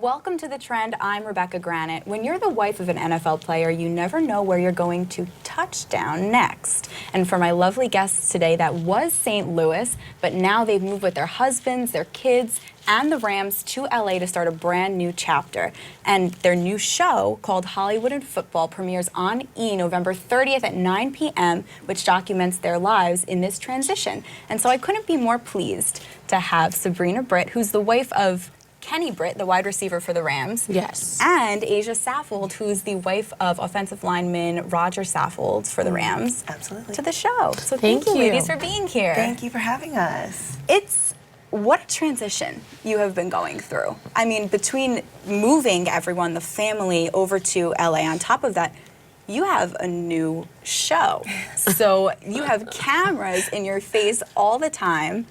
Welcome to The Trend. I'm Rebecca Granet. When you're the wife of an NFL player, you never know where you're going to touchdown next. And for my lovely guests today, that was St. Louis, but now they've moved with their husbands, their kids, and the Rams to LA to start a brand new chapter. And their new show, called Hollywood and Football, premieres on E! November 30th at 9 p.m., which documents their lives in this transition. And so I couldn't be more pleased to have Sabrina Britt, who's the wife of Kenny Britt, the wide receiver for the Rams. Yes. And Asia Saffold, who's the wife of offensive lineman Roger Saffold for the Rams. Absolutely. To the show. So Thank you, you, ladies, for being here. Thank you for having us. What a transition you have been going through. I mean, between moving everyone, the family, over to LA, on top of that, you have a new show. So you have cameras in your face all the time.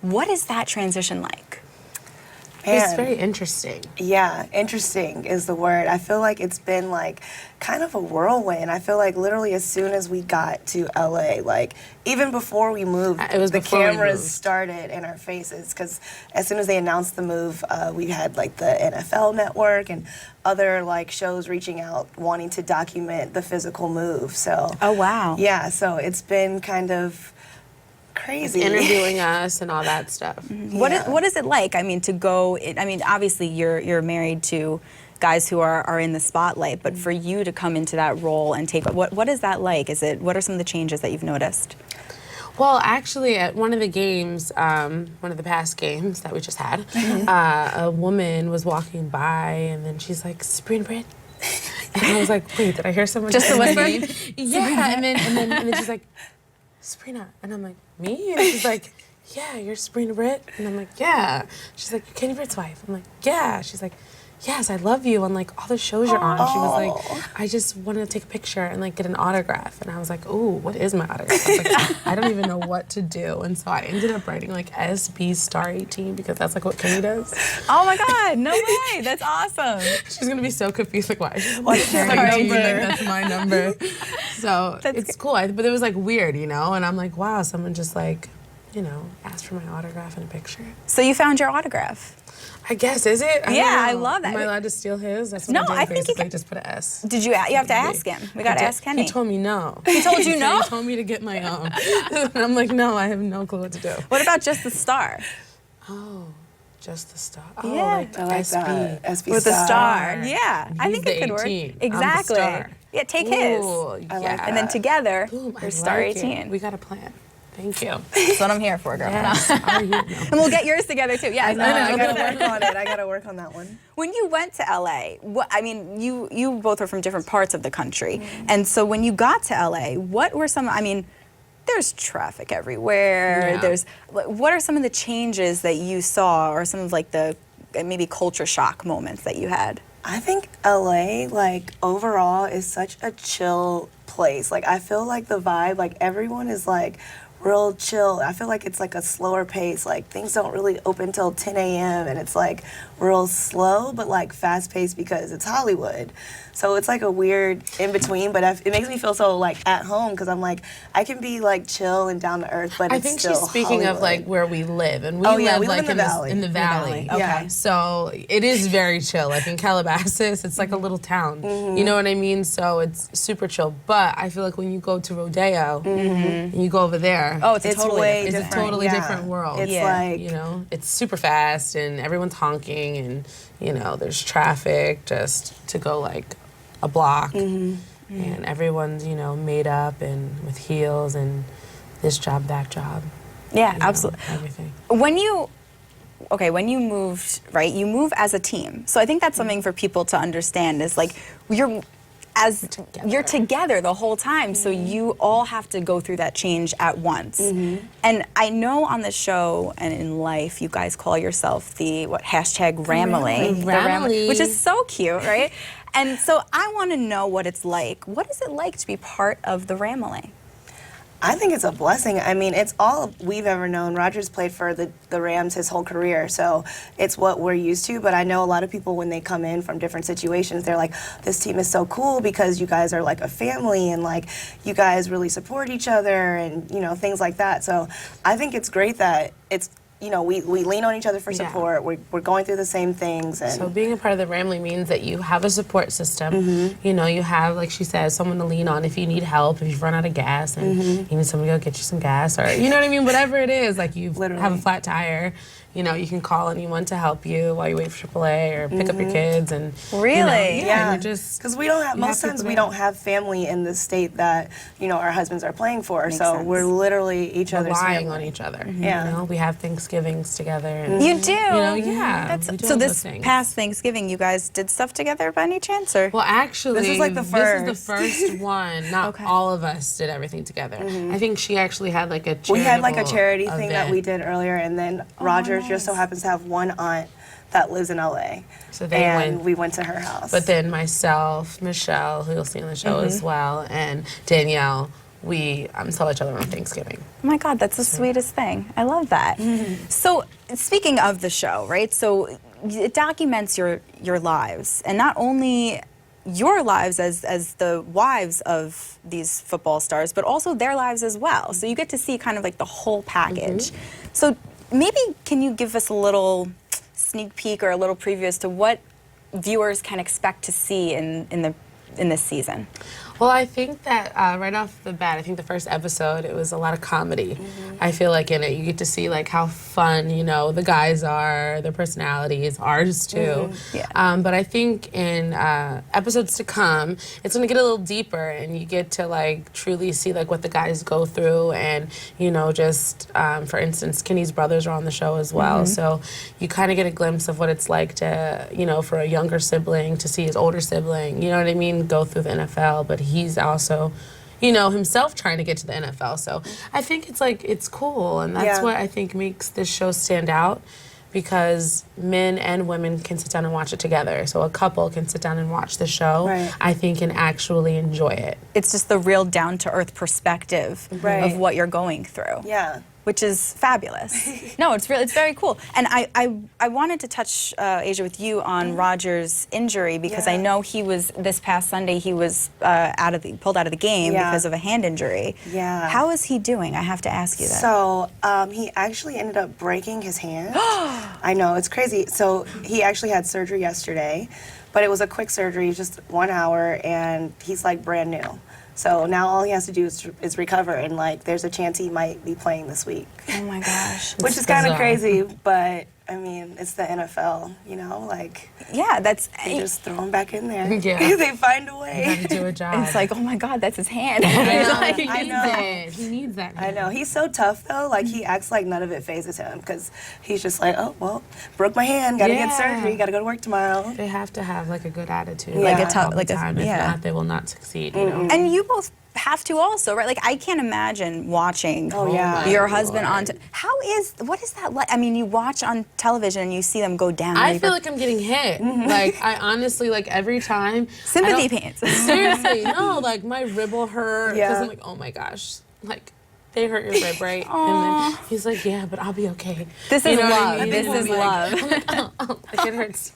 What is that transition like? It's very interesting. Yeah, interesting is the word. I feel like it's been like kind of a whirlwind. I feel like literally as soon as we got to LA, like even before we moved, the cameras started in our faces, because as soon as they announced the move, we had like the NFL Network and other like shows reaching out wanting to document the physical move. So oh wow. Yeah, so it's been kind of crazy. Interviewing us and all that stuff. Mm-hmm. What is it like? I mean, to go, I mean, obviously you're married to guys who are in the spotlight, but for you to come into that role and take, what is that like? What are some of the changes that you've noticed? Well, actually, at one of the games, one of the past games that we just had, a woman was walking by, and then she's like, "Sabrina Britt," and I was like, "Wait, did I hear someone just a whisper?" Yeah, and then she's like, "Sabrina," and I'm like, "Me?" And she's like, "Yeah, you're Sabrina Britt," and I'm like, "Yeah." She's like, "You're Kenny Britt's wife." I'm like, "Yeah." She's like, "Yes, I love you on like all the shows you're on." She was like, "I just wanted to take a picture and like get an autograph," and I was like, "Ooh, what is my autograph?" I was like, I don't even know what to do, and so I ended up writing like SB star 18 because that's like what Kenny does. Oh my God, no way, that's awesome. She's gonna be so confused, like, why? What's your number? Like, that's my number. So it's cool, but it was like weird, you know. And I'm like, wow, someone just like, you know, asked for my autograph and a picture. So you found your autograph. I guess, is it? I love that. Am I allowed to steal his? That's what No, I I think you can. just put an S. Did you? You have to ask him. We got to ask Kenny. He told me no. He told you no? He told me to get my own. And I'm like, no, I have no clue what to do. What about just the star? Oh, just the star. Oh, Yeah. like I like SB. that. SB With the star. star. Yeah, I He's think the it could work. 18. I'm the Exactly. star. Yeah, take his. Ooh, I like yeah. And then together, Boom, you're I star like 18. it. We got a plan. Thank you. That's what I'm here for, girl. Yes. Are you? No. And we'll get yours together too. Yeah, I gotta work on it. I gotta work on that one. When you went to LA, I mean, you both are from different parts of the country, and so when you got to LA, what were some? I mean, there's traffic everywhere. Yeah. What are some of the changes that you saw, or some of like the maybe culture shock moments that you had? I think LA, like, overall is such a chill place. Like, I feel like the vibe, like, everyone is, like, real chill. I feel like it's, like, a slower pace. Like, things don't really open till 10 a.m. and it's, like, real slow, but, like, fast-paced because it's Hollywood. So it's, like, a weird in-between, but it makes me feel so, like, at home because I'm, like, I can be, like, chill and down to earth, but I it's think still she's speaking Hollywood. of, like, where we live. And we we live, live like, in the valley. In the valley. Okay. Yeah. So it is very chill. Like, in Calabasas, it's like a little town. You know what I mean? So it's super chill. But I feel like when you go to Rodeo and you go over there, Oh, it's It's totally way different. it's a totally Yeah. different world. It's Yeah. like, You know, it's super fast and everyone's honking and, you know, there's traffic just to go like a block. And everyone's, you know, made up and with heels and this job, that job. Yeah, you know, absolutely. everything. When you moved, right, you move as a team. So I think that's something for people to understand is like you're together the whole time. So you all have to go through that change at once. And I know on the show and in life, you guys call yourself the #Ramily, Ramily. which is so cute, right? And so I want to know what it's like. What is it like to be part of the Ramily? I think it's a blessing. I mean, it's all we've ever known. Roger's played for the Rams his whole career, so it's what we're used to. But I know a lot of people, when they come in from different situations, they're like, this team is so cool because you guys are like a family and like you guys really support each other and, you know, things like that. So I think it's great that it's you know, we lean on each other for support. We're going through the same things. And so being a part of the Rambla means that you have a support system. You know, you have, like she says, someone to lean on if you need help, if you've run out of gas and you need someone to go get you some gas, or you know what I mean, whatever it is, like you have a flat tire. You know, you can call anyone to help you while you wait for AAA or pick up your kids and really, you know, yeah, you're just because we don't have most times we don't have family in the state that you know our husbands are playing for, Makes so sense. we're literally each other's relying family. on each other. Yeah. You know, we have Thanksgivings together. And, you do. You know, yeah. we do So all this those things. past Thanksgiving, you guys did stuff together by any chance, or? Well, actually, This is like the This is the first one. Not Okay. all of us did everything together. I think she actually had like a We had like a charitable charity thing that event. we did earlier, and then Roger just so happens to have one aunt that lives in LA. So they and went. we went to her house. But then myself, Michelle, who you'll see on the show as well, and Danielle, we saw each other on Thanksgiving. Oh my God, that's the sweetest thing. I love that. So, speaking of the show, right? So, it documents your lives, and not only your lives as the wives of these football stars, but also their lives as well. So you get to see kind of like the whole package. So maybe can you give us a little sneak peek or a little preview as to what viewers can expect to see in this season? Well, I think that right off the bat, I think the first episode, it was a lot of comedy. I feel like in it, you get to see like how fun, you know, the guys are, their personalities, ours too. Yeah. But I think in episodes to come, it's gonna get a little deeper, and you get to like truly see like what the guys go through, and you know, just for instance, Kenny's brothers are on the show as well, so you kind of get a glimpse of what it's like to, you know, for a younger sibling to see his older sibling, you know what I mean, go through the NFL, but he's also, you know, himself trying to get to the NFL. So I think it's like, it's cool. And that's what I think makes this show stand out, because men and women can sit down and watch it together. So a couple can sit down and watch the show, I think, and actually enjoy it. It's just the real down-to-earth perspective of what you're going through. Yeah. Which is fabulous. No, it's very cool. And I wanted to touch, Asia, with you on Roger's injury, because I know he was, this past Sunday, he was pulled out of the game because of a hand injury. Yeah. How is he doing? I have to ask you that. So he actually ended up breaking his hand. I know, it's crazy. So he actually had surgery yesterday, but it was a quick surgery, just 1 hour, and he's like brand new. So now all he has to do is recover, and like there's a chance he might be playing this week. Oh my gosh. Which is kind of crazy, but I mean, it's the NFL, you know, like Yeah, they just throw him back in there. Yeah. They find a way. Got to do a job. it's like, oh my God, that's his hand. I know. He needs that. I know. He's so tough, though. Like, he acts like none of it phases him, because he's just like, oh, well, broke my hand, gotta get surgery, gotta go to work tomorrow. They have to have like a good attitude. Like a all the like a- time. If yeah. not, they will not succeed. You know. And you both have to also, right? Like, I can't imagine watching yeah. your husband on. What is that like? I mean, you watch on television and you see them go down. I feel like I'm getting hit. Like, I honestly, like, every time. sympathy pains. Seriously, no, like, my rib will hurt. Yeah. Because I'm like, oh my gosh. Like, they hurt your rib, right? And then he's like, yeah, but I'll be okay. This You is know what I love. mean? This And is I'm love. like, it hurts.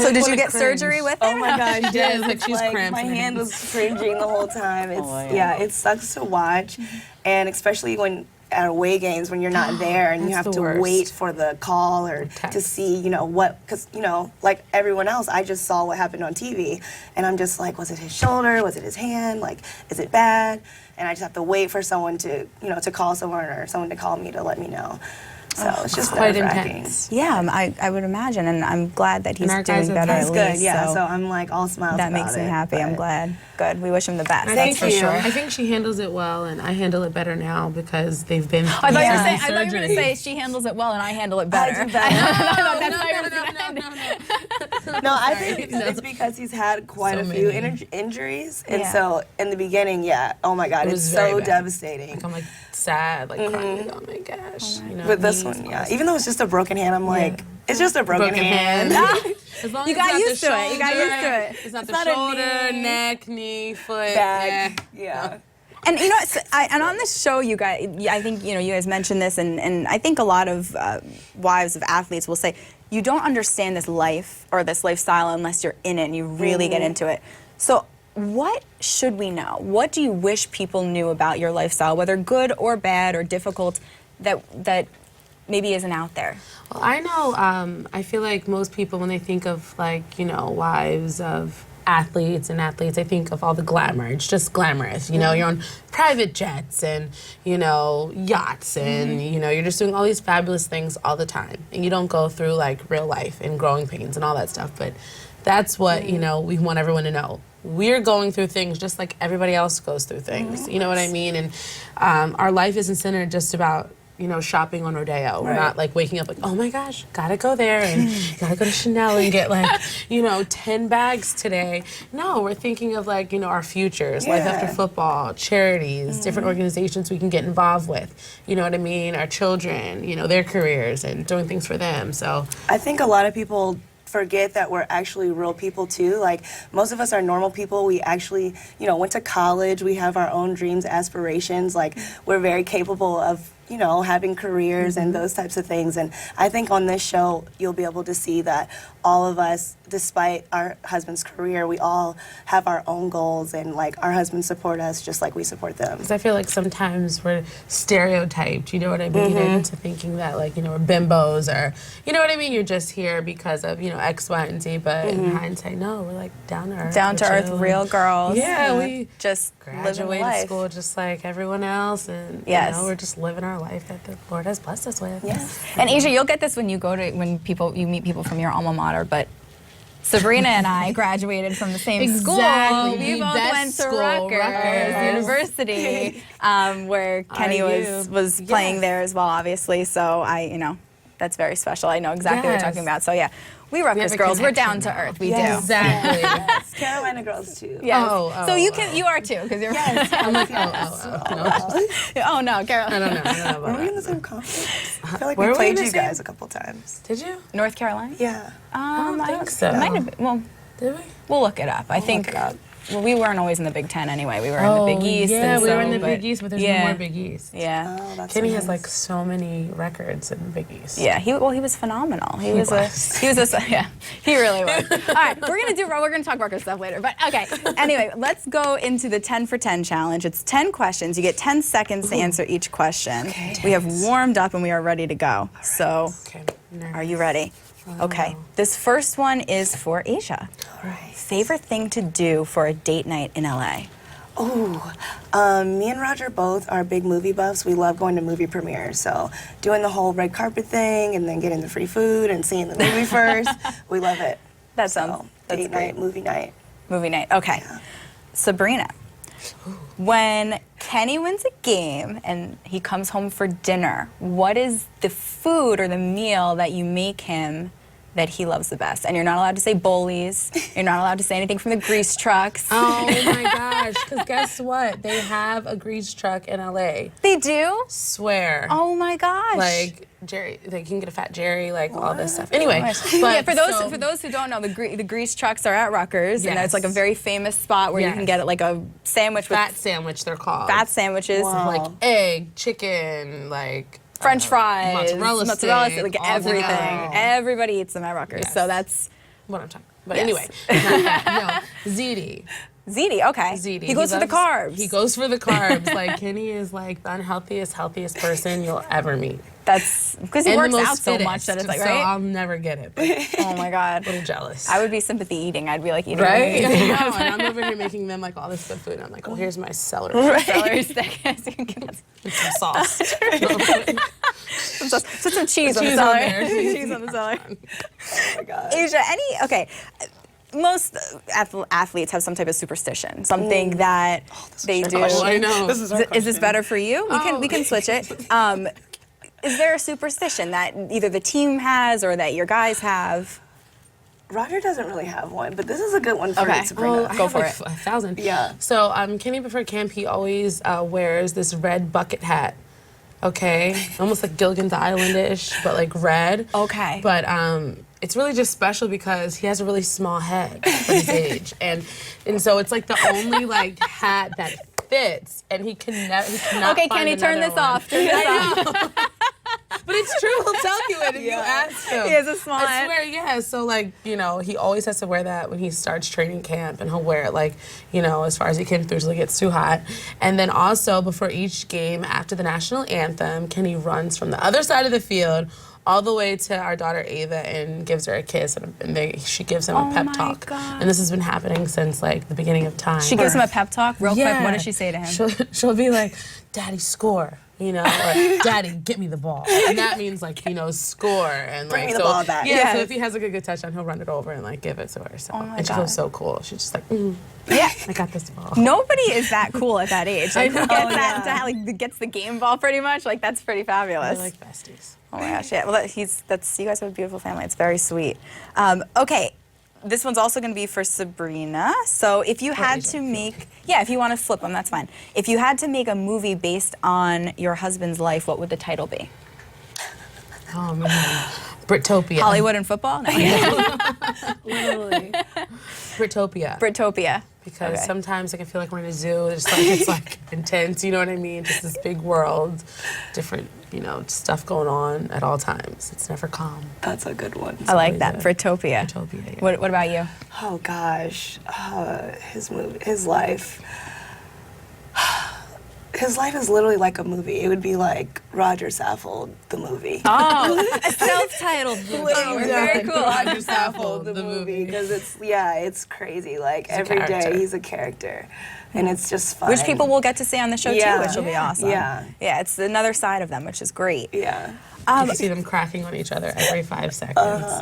So did you get surgery with it? Oh my gosh, She yes. did, like, It's she's like, cramped my in her hand hands. was cringing the whole time. It's it sucks to watch, and especially when at away games when you're not there and you That's have the to worst. wait for the call or to text. see, you know, what, because, you know, like everyone else, I just saw what happened on TV, and I'm just like, was it his shoulder? Was it his hand? Like, is it bad? And I just have to wait for someone to, you know, to call someone or someone to call me to let me know. So it's just quite nerve-wracking. intense. Yeah, I would imagine, and I'm glad that he's our doing guys are better. He's at good, least, yeah. So So I'm like all smiles that about makes me it, happy. I'm but- glad. Good. We wish him the best. Thank that's for you. sure. I think she handles it well, and I handle it better now because they've been. I thought you were Yeah. saying, I thought you were going to say she handles it well and I handle it I better. do better. No. No, I think it's because he's had quite So a few many. injuries, and Yeah. so in the beginning, oh my God, It it's was very so bad. devastating. Like, I'm like sad, like crying. Like, oh my gosh. You know, But this knees, one, all even though it's just a broken hand, I'm like, it's just a broken hand. As long You as got it's not used the to it. You got shoulder, used to it. It's not It's the not a shoulder, knee. neck, knee, foot. Back. Yeah. Yeah. And you know, and on this show, you guys, I think you guys mentioned this, and I think a lot of wives of athletes will say you don't understand this life or this lifestyle unless you're in it and you really get into it. So, what should we know? What do you wish people knew about your lifestyle, whether good or bad or difficult, that maybe isn't out there? Well, I know, I feel like most people, when they think of, like, you know, wives of athletes, I think of all the glamour. It's just glamorous. You know, you're on private jets and, you know, yachts and, you know, you're just doing all these fabulous things all the time. And you don't go through, like, real life and growing pains and all that stuff. But that's what, you know, we want everyone to know. We're going through things just like everybody else goes through things. You know what I mean? And our life isn't centered just about, you know, shopping on Rodeo. We're not like waking up like, oh my gosh, gotta go there and gotta go to Chanel and get like, you know, 10 bags today. No, we're thinking of like, you know, our futures, life after football, charities, different organizations we can get involved with. You know what I mean? Our children, you know, their careers and doing things for them. So I think a lot of people forget that we're actually real people too. Like, most of us are normal people. We actually, you know, went to college. We have our own dreams, aspirations. Like, we're very capable of, you know, having careers and those types of things. And I think on this show, you'll be able to see that all of us, despite our husband's career, we all have our own goals, and like our husbands support us just like we support them. because I feel like sometimes we're stereotyped, you know what I mean, into thinking that, like, you know, we're bimbos or, you know what I mean, you're just here because of, you know, X, Y, and Z, but in hindsight, no, we're like down to earth. Down to we're earth, chill. real girls. Yeah, we just living graduated life. school just like everyone else, and Yes. you know, we're just living our life that the Lord has blessed us with. Yes. And Asia, you'll get this when you go to you meet people from your alma mater, but Sabrina and I graduated from the same Exactly, school. We the both best went to school, Rutgers University, where Kenny was playing there as well, obviously. So that's very special. I know exactly what you're talking about. So yeah, we Rutgers a girls, we're down connection to now. earth. We Yes. do. Exactly. Yes, Carolina girls too. Yes. Oh, So you are too, because you're. Yes. I'm like, no. Oh no, Carol. I don't know about Were we in that. the same conference? I feel like Were we we played in the you same- guys a couple times. Did you? North Carolina. Yeah. I don't think so. It might have been. Well, Did we? we'll look it up. I think. it up. Well, we weren't always in the Big Ten anyway. We were in the Big East. Yeah, and we so, were in the Big East, but there's no more Big East. Yeah. Oh, that's Kenny so has nice. like so many records in the Big East. Yeah, he was phenomenal. He was yeah, he really was. All right, we're gonna talk Rutgers stuff later, but okay. Anyway, let's go into the 10 for 10 challenge. It's 10 questions. You get 10 seconds to answer each question. Okay. We have warmed up and we are ready to go. So, Okay. are you ready? Okay. This first one is for Asia. All right. Favorite thing to do for a date night in LA? Oh, me and Roger both are big movie buffs. We love going to movie premieres. So doing the whole red carpet thing and then getting the free food and seeing the movie first, we love it. That So, sounds that's date great. night, movie night. Movie night. Okay. Sabrina. When Kenny wins a game and he comes home for dinner, what is the food or the meal that you make him that he loves the best? And you're not allowed to say Bowlies. You're not allowed to say anything from the grease trucks. Oh my gosh, because guess what? They have a grease truck in LA. They do? Swear. Oh my gosh. Like Jerry, like you can get a fat Jerry, like all this stuff. Anyway, Yeah, but for those who don't know, the grease trucks are at Rutgers, and Yes. it's like a very famous spot where you can Yes. get like a sandwich with fat sandwich they're called. fat sandwiches, Wow. like egg, chicken, like French fries, mozzarella like all everything. together. Everybody eats them at Rutgers, Yes. so that's What I'm talking. But Yes. anyway, not that. No, ziti. ziti. Okay, Ziti. he goes for the loves- carbs. He goes for the carbs. Like Kenny is like the healthiest person you'll ever meet. That's because he And the works most out so much that it's like, so right? I'll never get it. But a Oh my God. little jealous. I would be sympathy eating. I'd be like eating Right? everything. I know, and I'm over here making them like all this good food. And I'm like, well, here's my celery. Celery stick. Yes, you can get And some sauce. put some cheese on the Cheese on celery. there. Cheese on the celery. Oh my God. Asia, most athletes have some type of superstition, something that they do. Oh, I know. This is our Is this question. better for you? We can switch it. Is there a superstition that either the team has or that your guys have? Roger doesn't really have one, but this is a good one for Okay. you, Sabrina. I Go have for like it. 1,000. Yeah. So Kenny before camp, he always wears this red bucket hat. Okay, almost like Gilligan's Island-ish, but like red. Okay. But it's really just special because he has a really small head for his age, and so it's like the only like hat that fits, and he cannot. Okay, find Kenny, turn another this one. off. Turn this off. But it's true. He'll tell you it if you ask him. He has a small I hat. swear, yeah. So, like, you know, he always has to wear that when he starts training camp, and he'll wear it, like, you know, as far as he can through till it gets too hot. And then also, before each game, after the national anthem, Kenny runs from the other side of the field all the way to our daughter Ava and gives her a kiss, and she gives him a pep my talk. God. And this has been happening since, like, the beginning of time. She gives him a pep talk real quick. What does she say to him? She'll be like, Daddy, score. You know, or Daddy, get me the ball. And that means, like, you know, score. And Bring like, me the so, ball back. Yeah, Yes. so if he has like a good touchdown, he'll run it over and like give it to her. So my and she God. feels so cool. She's just like, Yeah. I got this ball. Nobody is that cool at that age. Like, I know. who gets that, like, gets the game ball pretty much. Like, that's pretty fabulous. They're like besties. Oh my gosh, yeah. Well, you guys have a beautiful family. It's very sweet. Okay, this one's also going to be for Sabrina. So if you had to make, if you want to flip them, that's fine. If you had to make a movie based on your husband's life, what would the title be? Oh man, Brittopia. Hollywood and football? No. Literally. Brittopia. Brittopia. Because Okay. sometimes I can feel like we're in a zoo. It's like intense. You know what I mean? Just this big world, different, you know, stuff going on at all times. It's never calm. That's a good one. I like always that. a- Brittopia. Brittopia. Yeah. What about you? Oh gosh, his life. His life is literally like a movie. It would be like Roger Saffold, the movie. Oh, a self-titled movie. Very cool. Roger Saffold, the movie, because it's crazy. Like every day character. he's a character, and it's just fun. Which people will get to see on the show Yeah. too, which will be awesome. Yeah. Yeah, it's another side of them, which is great. Yeah. You can see them cracking on each other every 5 seconds,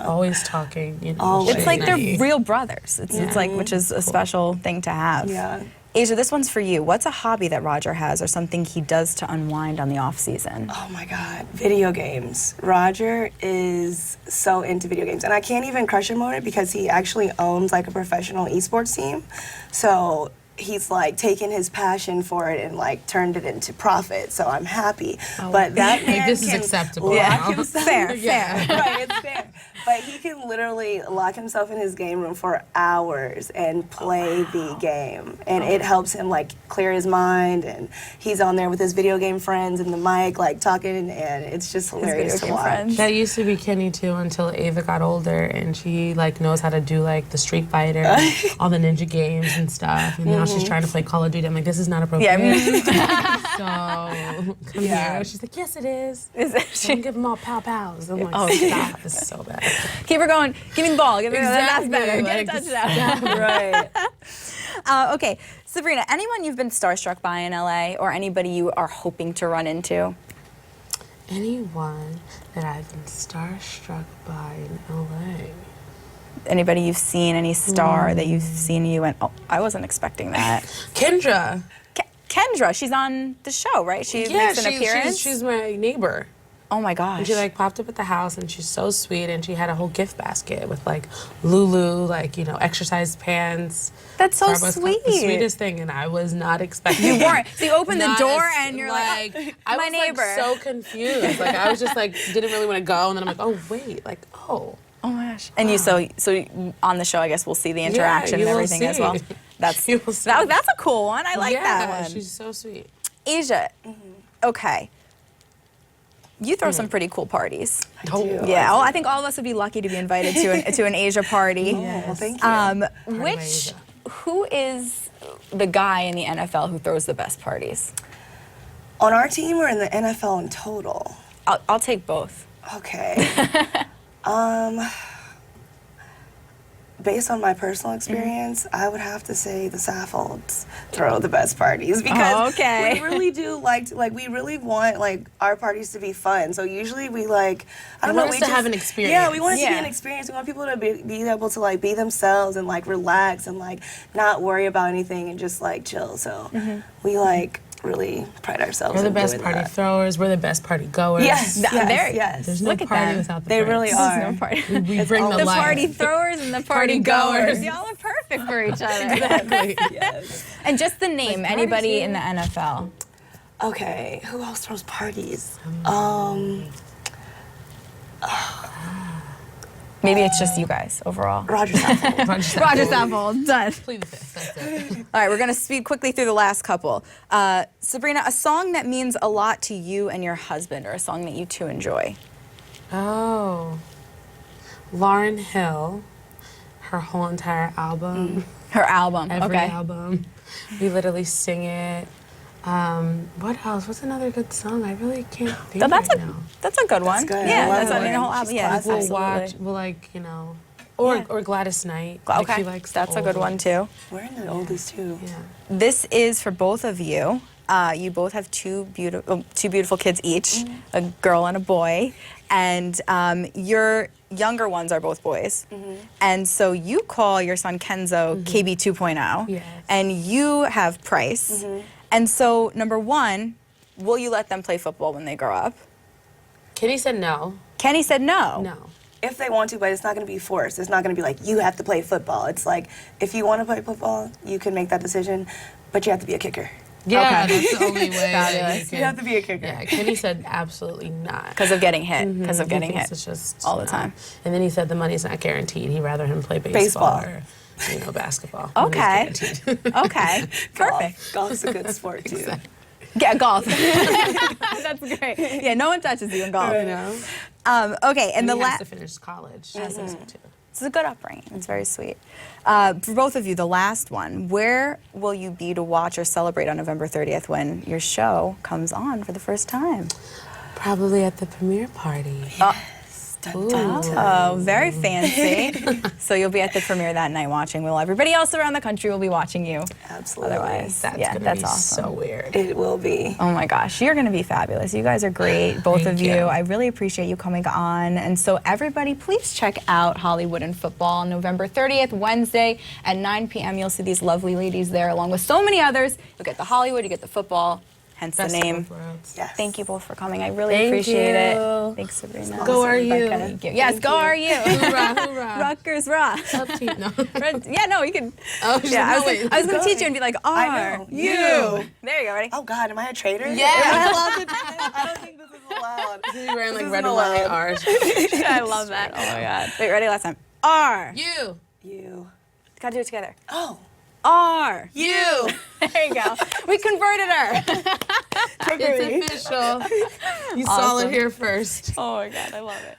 always talking. You know, Always. It's like they're shitty. real brothers. It's like, which is a special thing to have. Yeah. Asia, this one's for you. What's a hobby that Roger has or something he does to unwind on the off season? Oh my God, video games. Roger is so into video games, and I can't even crush him on it because he actually owns like a professional esports team. So he's like taken his passion for it and like turned it into profit. So I'm happy. But that man this is can acceptable lock now. himself- Fair, Yeah. fair. Right, it's fair. But he can literally lock himself in his game room for hours and play the game. And it helps him like clear his mind, and he's on there with his video game friends and the mic like talking, and it's just hilarious to game watch. friends. That used to be Kenny too until Ava got older and she like knows how to do like the Street Fighter, all the ninja games and stuff. And now she's trying to play Call of Duty. I'm like, this is not appropriate. So come here. She's like, yes, it is. Don't give them all pow pows. I'm like, stop. This is so bad. Keep her going. Give me the ball. Give me Exactly. That's better. Get a Like, touchdown. Okay, Sabrina, anyone you've been starstruck by in LA or anybody you are hoping to run into? Anyone that I've been starstruck by in LA. Anybody you've seen, any star that you've seen you went, oh, I wasn't expecting that. Kendra. Kendra, she's on the show, right? She makes an appearance. She's my neighbor. Oh my gosh. And she like popped up at the house and she's so sweet, and she had a whole gift basket with like Lulu, like, you know, exercise pants. That's so Starbucks sweet. The sweetest thing, and I was not expecting You it. weren't. So you opened the Not door as- and you're like, oh, I my was neighbor. like so confused. Like I was just like didn't really want to go, and then I'm like, oh wait, like oh. oh my gosh. And you so on the show, I guess we'll see the interaction you and will everything as see. well. That's You will see. that's a cool one. I like that one. She's so sweet. Asia. Okay. You throw some pretty cool parties. Oh, Yeah, I think all of us would be lucky to be invited to an Asia party. Well, thank you. Which Asia. who is the guy in the NFL who throws the best parties? On our team or in the NFL in total? I'll take both. Okay. Based on my personal experience, I would have to say the Saffolds throw the best parties because Okay. we really do we really want like our parties to be fun. So usually we like I don't want know us we to have an experience. Yeah, we want it to be Yeah. an experience. We want people to be able to like be themselves and like relax and like not worry about anything and just like chill. So we like really pride ourselves. We're the in best doing party that. throwers. We're the best party goers. Yes, Th- yes, there- yes. There's no Look at party them. without the They friends. really are. No party. We bring the The life. party throwers and the party goers. Y'all are perfect for each other. Exactly. Yes. And just the name, anybody in the NFL. Okay, who else throws parties? Maybe it's just you guys overall. Roger Saffold. Roger Saffold, done. Plead the fifth. That's it. All right, we're gonna speed quickly through the last couple. Sabrina, a song that means a lot to you and your husband, or a song that you two enjoy. Oh. Lauryn Hill, her whole entire album, Her album. every okay. album. We literally sing it. What else? What's another good song? I really can't think That's right a now. that's a good one. good. Yeah, I love that's I mean, Lauryn. the whole album. She's Yeah, classic. We'll absolutely. watch, we'll like, or Yeah. or Gladys Knight. Like, Okay, she likes the that's a good old one too. We're in the oldies too. Yeah. This is for both of you. You both have two beautiful kids each, a girl and a boy, and your younger ones are both boys. And so you call your son Kenzo KB 2.0, Yes. and you have Price. And so, number one, will you let them play football when they grow up? Kenny said no. Kenny said no. No. If they want to, but it's not going to be forced. It's not going to be like, you have to play football. It's like, if you want to play football, you can make that decision, but you have to be a kicker. Yeah, Okay. that's the only way. that Fabulous. you You have to be a kicker. Yeah, Kenny said absolutely not. Because of getting hit. Because of He getting thinks hit. It's just all the no. time. And then he said the money's not guaranteed. He'd rather him play baseball, Baseball. or basketball. Okay. Money's guaranteed. Okay. Perfect. Golf's a good sport too. Yeah, golf. That's great. Yeah, no one touches you in golf. You know? Okay, and And the he has last. to finish college. Has to too. It's a good upbringing. It's very sweet. For both of you, the last one. Where will you be to watch or celebrate on November 30th when your show comes on for the first time? Probably at the premiere party. Dun, dun, dun. Oh, very fancy. So you'll be at the premiere that night watching. While everybody else around the country will be watching you. Absolutely. Otherwise, That's yeah, gonna that's be awesome. so weird. It will be. Oh my gosh, you're going to be fabulous. You guys are great, both Thank of you. you. I really appreciate you coming on. And so everybody, please check out Hollywood and Football on November 30th, Wednesday at 9 p.m. You'll see these lovely ladies there along with so many others. You'll get the Hollywood, you get the football, hence Best the of name. both worlds. Yes. Thank you both for coming. I really Thank appreciate you. it. Thanks, Sabrina. Go are you. Rebecca. Thank you. Yes, go are you. Hoorah, hoorah. Rutgers, raw. Up team. No. Yeah, no, you can. Oh, she's Yeah, like, I was going to teach you and be like, I R, know. you. You. There you go, ready? Oh God, am I a traitor? Yeah. Am I allowed to do this? I don't think this is allowed. He ran like This red isn't and white allowed. R's. I love that. Oh my God. Wait, ready? Last time. R. You. You. Gotta do it together. Oh. R. You. There you go. We converted her. It's official. You saw it here first. Oh my God, I love it.